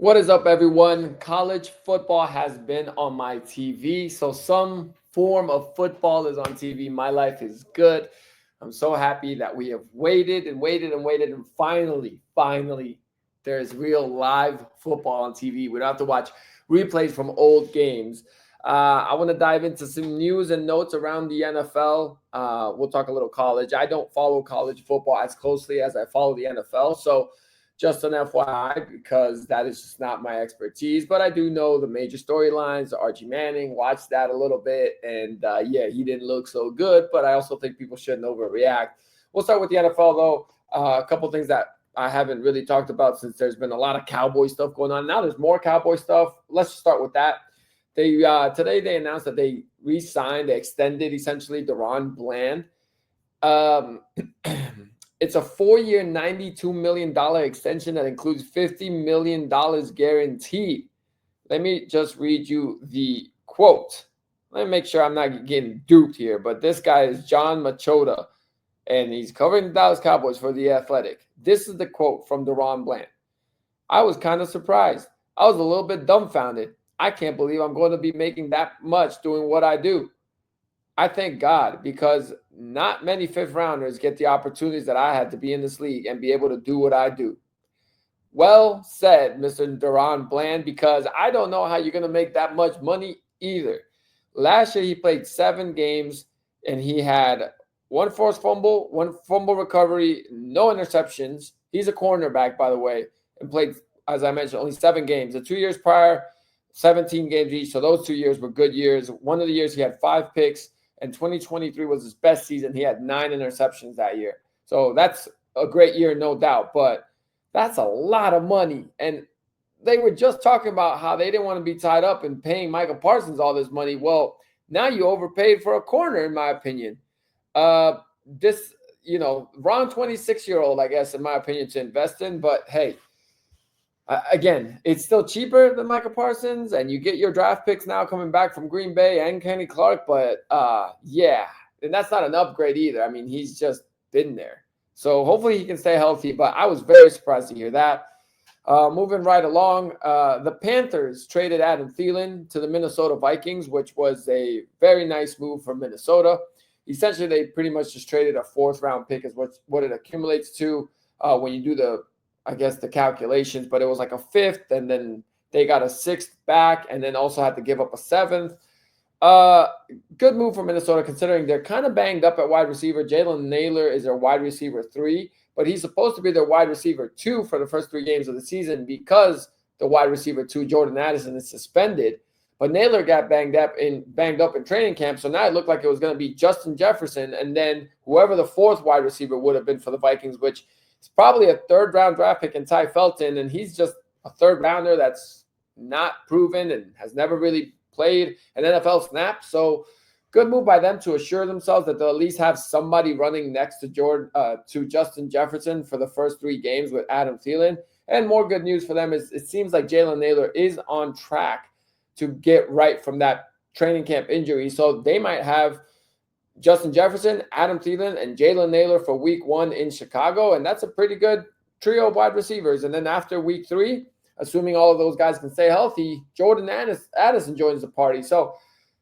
What is up, everyone? College football has been on my TV. So, some form of football is on TV. My life is good. I'm so happy that we have waited and waited and waited. And finally, there's real live football on TV. We don't have to watch replays from old games. I want to dive into some news and notes around the NFL. We'll talk a little college. I don't follow college football as closely as I follow the NFL. So, just an FYI, because that is just not my expertise. But I do know the major storylines. Archie Manning, watched that a little bit. And yeah, he didn't look so good. But I also think people shouldn't overreact. We'll start with the NFL, though. A couple things that I haven't really talked about since there's been a lot of Cowboy stuff going on. Now there's more Cowboy stuff. Let's just start with that. Today they announced that they re-signed, they extended essentially Deron Bland. It's a 4-year, $92 million extension that includes $50 million guaranteed. Let me just read you the quote. Let me make sure I'm not getting duped here, but this guy is John Machota, and he's covering the Dallas Cowboys for The Athletic. This is the quote from Deron Bland. I was kind of surprised. I was a little bit dumbfounded. I can't believe I'm going to be making that much doing what I do. I thank God because not many fifth rounders get the opportunities that I had to be in this league and be able to do what I do. Well said, Mr. Deron Bland, because I don't know how you're going to make that much money either. Last year, he played 7 games and he had 1 forced fumble, 1 fumble recovery, no interceptions. He's a cornerback, by the way, and played, as I mentioned, only 7 games. The 2 years prior, 17 games each. So those 2 years were good years. One of the years he had 5 picks. And 2023 was his best season. He had 9 interceptions that year. So that's a great year, no doubt. But that's a lot of money. And they were just talking about how they didn't want to be tied up in paying Michael Parsons all this money. Well, now you overpaid for a corner, in my opinion. Wrong 26-year-old, I guess, in my opinion, to invest in. But hey, again, it's still cheaper than Michael Parsons, and you get your draft picks now coming back from Green Bay and Kenny Clark. But yeah, and that's not an upgrade either. I mean, he's just been there. So hopefully he can stay healthy. But I was very surprised to hear that. Moving right along, the Panthers traded Adam Thielen to the Minnesota Vikings, which was a very nice move for Minnesota. Essentially, they pretty much just traded a 4th-round pick is what it accumulates to when you do the calculations, but it was like a 5th, and then they got a 6th back, and then also had to give up a 7th. Good move for Minnesota, considering they're kind of banged up at wide receiver. Jalen Naylor is their wide receiver 3, but he's supposed to be their wide receiver 2 for the first 3 games of the season because the wide receiver 2, Jordan Addison, is suspended. But Naylor got banged up in training camp, so now it looked like it was going to be Justin Jefferson, and then whoever the 4th wide receiver would have been for the Vikings, which it's probably a 3rd-round draft pick in Ty Felton, and he's just a 3rd-rounder that's not proven and has never really played an NFL snap. So good move by them to assure themselves that they'll at least have somebody running next to Justin Jefferson for the first 3 games with Adam Thielen. And more good news for them is it seems like Jalen Naylor is on track to get right from that training camp injury. So they might have Justin Jefferson, Adam Thielen, and Jalen Naylor for week 1 in Chicago. And that's a pretty good trio of wide receivers. And then after week 3, assuming all of those guys can stay healthy, Jordan Addison joins the party. So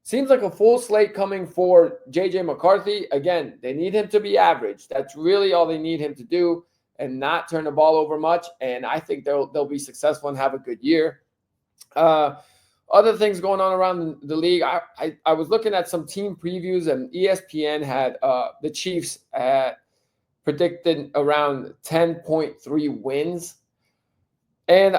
seems like a full slate coming for J.J. McCarthy. Again, they need him to be average. That's really all they need him to do and not turn the ball over much. And I think they'll be successful and have a good year. Other things going on around the league, I was looking at some team previews, and ESPN had the Chiefs predicted around 10.3 wins. And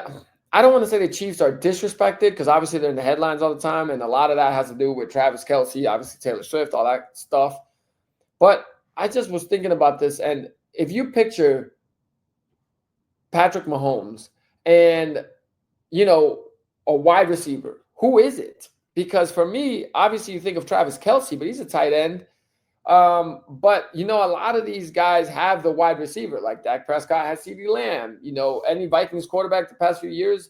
I don't want to say the Chiefs are disrespected because obviously they're in the headlines all the time, and a lot of that has to do with Travis Kelce, obviously Taylor Swift, all that stuff. But I just was thinking about this, and if you picture Patrick Mahomes and, a wide receiver, who is it? Because for me, obviously you think of Travis Kelce, but he's a tight end. But a lot of these guys have the wide receiver, like Dak Prescott has CeeDee Lamb. Any Vikings quarterback the past few years,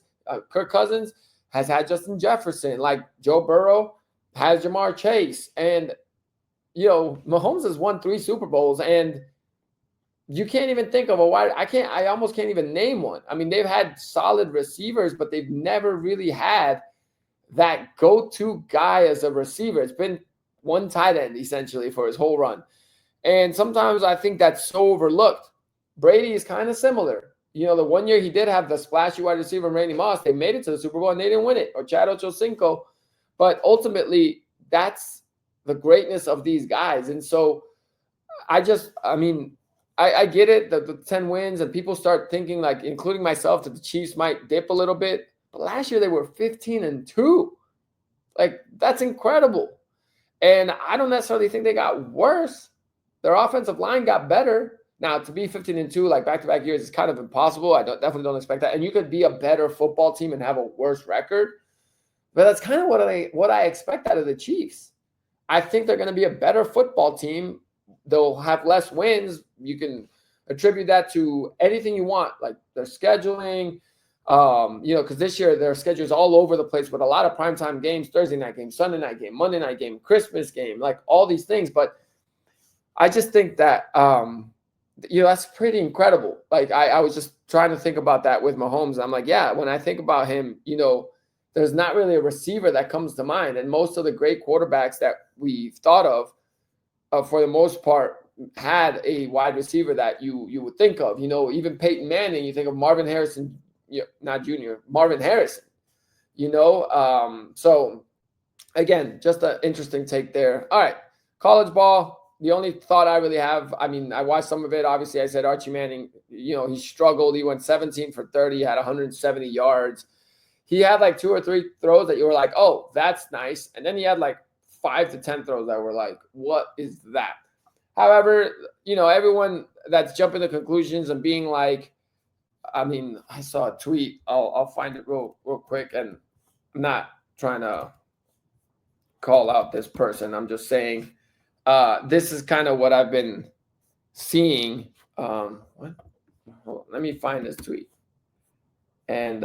Kirk Cousins has had Justin Jefferson. Like Joe Burrow has Jamar Chase, and Mahomes has won 3 Super Bowls, and you can't even think of a wide. I almost can't even name one. I mean, they've had solid receivers, but they've never really had that go-to guy as a receiver. It's been one tight end essentially for his whole run. And sometimes I think that's so overlooked. Brady is kind of similar. You know, the one year he did have the splashy wide receiver, Randy Moss, they made it to the Super Bowl and they didn't win it, or Chad Ochocinco. But ultimately, that's the greatness of these guys. And so I mean, I get it, the 10 wins, and people start thinking, like, including myself, that the Chiefs might dip a little bit. But last year they were 15-2. Like, that's incredible. And I don't necessarily think they got worse. Their offensive line got better. Now, to be 15-2, like back-to-back years, is kind of impossible. I definitely don't expect that. And you could be a better football team and have a worse record. But that's kind of what I expect out of the Chiefs. I think they're going to be a better football team. They'll have less wins. You can attribute that to anything you want, like their scheduling, because this year their schedule is all over the place with a lot of primetime games, Thursday night game, Sunday night game, Monday night game, Christmas game, like all these things. But I just think that, that's pretty incredible. Like I was just trying to think about that with Mahomes. I'm like, yeah, when I think about him, there's not really a receiver that comes to mind. And most of the great quarterbacks that we've thought of, for the most part, had a wide receiver that you would think of. Even Peyton Manning, you think of Marvin Harrison, not Junior, Marvin Harrison. So again, just an interesting take there. All right, college ball. The only thought I really have, I mean, I watched some of it. Obviously, I said Archie Manning, he struggled. He went 17 for 30, had 170 yards. He had like 2 or 3 throws that you were like, oh, that's nice. And then he had like 5 to 10 throws that were like, what is that? However, everyone that's jumping to conclusions and being like, I mean, I saw a tweet. I'll find it real quick, and I'm not trying to call out this person. I'm just saying this is kind of what I've been seeing. What? Hold on, let me find this tweet. And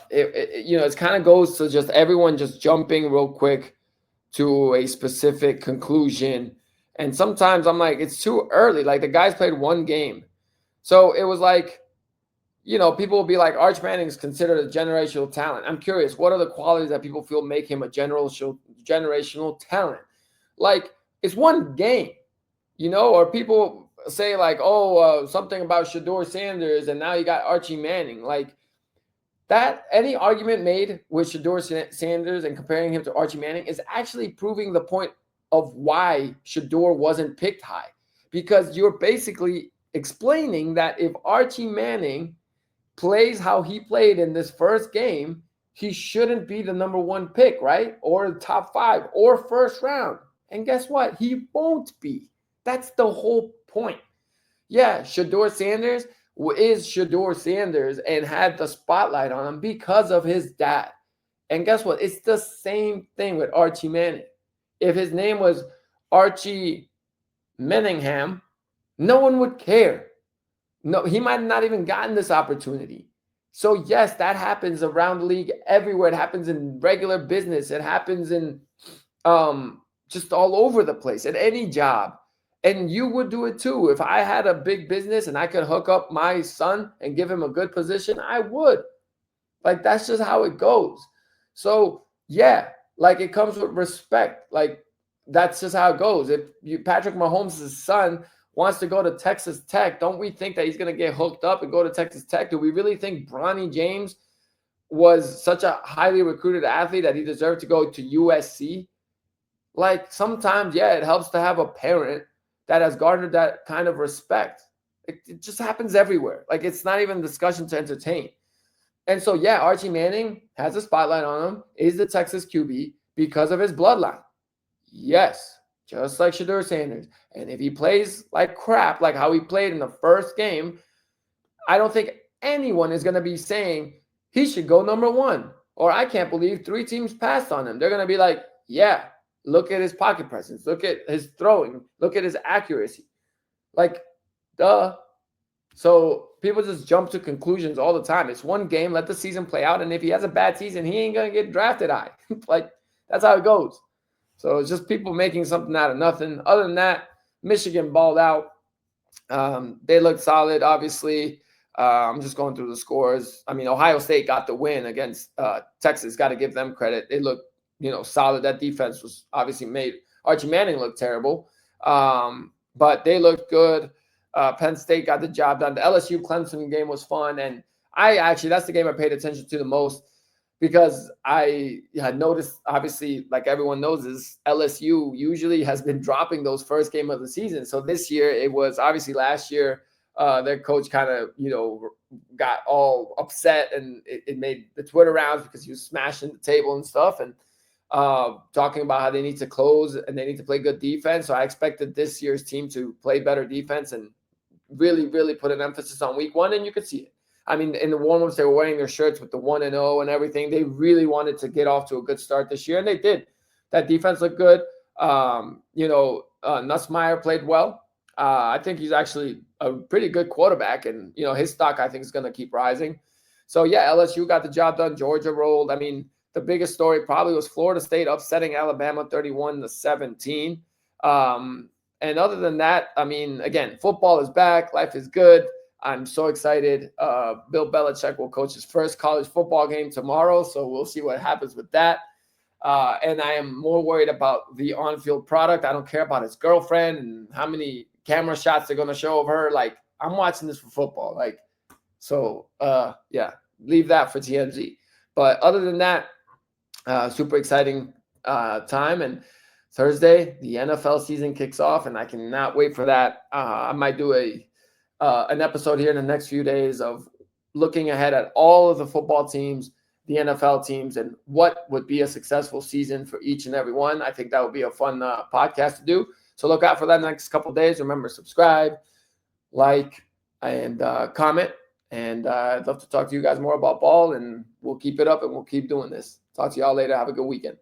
it kind of goes to just everyone just jumping real quick to a specific conclusion. And sometimes I'm like, it's too early. Like, the guys played 1 game. So it was like, people will be like, Arch Manning is considered a generational talent. I'm curious, what are the qualities that people feel make him a generational talent? Like, it's 1 game, or people say like, something about Shedeur Sanders, and now you got Archie Manning. Like, that any argument made with Shedeur Sanders and comparing him to Archie Manning is actually proving the point of why Shedeur wasn't picked high, because you're basically explaining that if Archie Manning plays how he played in this first game, he shouldn't be the number 1 pick, right? Or top 5 or first round. And guess what? He won't be. That's the whole point. Yeah, Shedeur Sanders is Shedeur Sanders and had the spotlight on him because of his dad. And guess what? It's the same thing with Archie Manning. If his name was Archie Manningham, no one would care. No, he might have not even gotten this opportunity. So yes, that happens around the league everywhere. It happens in regular business. It happens in just all over the place at any job. And you would do it too. If I had a big business and I could hook up my son and give him a good position, I would. Like, that's just how it goes. So yeah, like, it comes with respect. Like, that's just how it goes. If Patrick Mahomes' son wants to go to Texas Tech, don't we think that he's going to get hooked up and go to Texas Tech? Do we really think Bronny James was such a highly recruited athlete that he deserved to go to USC? Like, sometimes, yeah, it helps to have a parent that has garnered that kind of respect. It just happens everywhere. Like, it's not even a discussion to entertain. And so, yeah, Archie Manning has a spotlight on him, is the Texas QB because of his bloodline. Yes, just like Shedeur Sanders. And if he plays like crap, like how he played in the first game, I don't think anyone is going to be saying he should go number 1. Or I can't believe 3 teams passed on him. They're going to be like, yeah, look at his pocket presence. Look at his throwing. Look at his accuracy. Like, duh. So people just jump to conclusions all the time. It's 1 game. Let the season play out. And if he has a bad season, he ain't going to get drafted high. Like, that's how it goes. So it's just people making something out of nothing. Other than that, Michigan balled out. They looked solid, obviously. I'm just going through the scores. I mean, Ohio State got the win against Texas. Got to give them credit. They looked, solid. That defense was obviously made. Archie Manning looked terrible, but they looked good. Penn State got the job done. The LSU Clemson game was fun, and that's the game I paid attention to the most because I had noticed, obviously, like everyone knows, is LSU usually has been dropping those first game of the season. So this year it was obviously last year their coach kind of got all upset and it made the Twitter rounds because he was smashing the table and stuff and talking about how they need to close and they need to play good defense. So I expected this year's team to play better defense and really, really put an emphasis on week one, and you could see it. I mean, in the warm-ups, they were wearing their shirts with the 1-0 and everything. They really wanted to get off to a good start this year, and they did. That defense looked good. Nussmeier played well. I think he's actually a pretty good quarterback, and, his stock, I think, is going to keep rising. So, yeah, LSU got the job done. Georgia rolled. I mean, the biggest story probably was Florida State upsetting Alabama 31-17. And other than that, I mean, again, football is back. Life is good. I'm so excited. Bill Belichick will coach his first college football game tomorrow, so we'll see what happens with that. And I am more worried about the on-field product. I don't care about his girlfriend and how many camera shots they're going to show of her. Like, I'm watching this for football. Like, so, leave that for TMZ. But other than that, super exciting time. And Thursday, the NFL season kicks off, and I cannot wait for that. I might do an episode here in the next few days of looking ahead at all of the football teams, the NFL teams, and what would be a successful season for each and every one. I think that would be a fun podcast to do. So look out for that next couple of days. Remember, subscribe, like, and comment. And I'd love to talk to you guys more about ball, and we'll keep it up and we'll keep doing this. Talk to y'all later. Have a good weekend.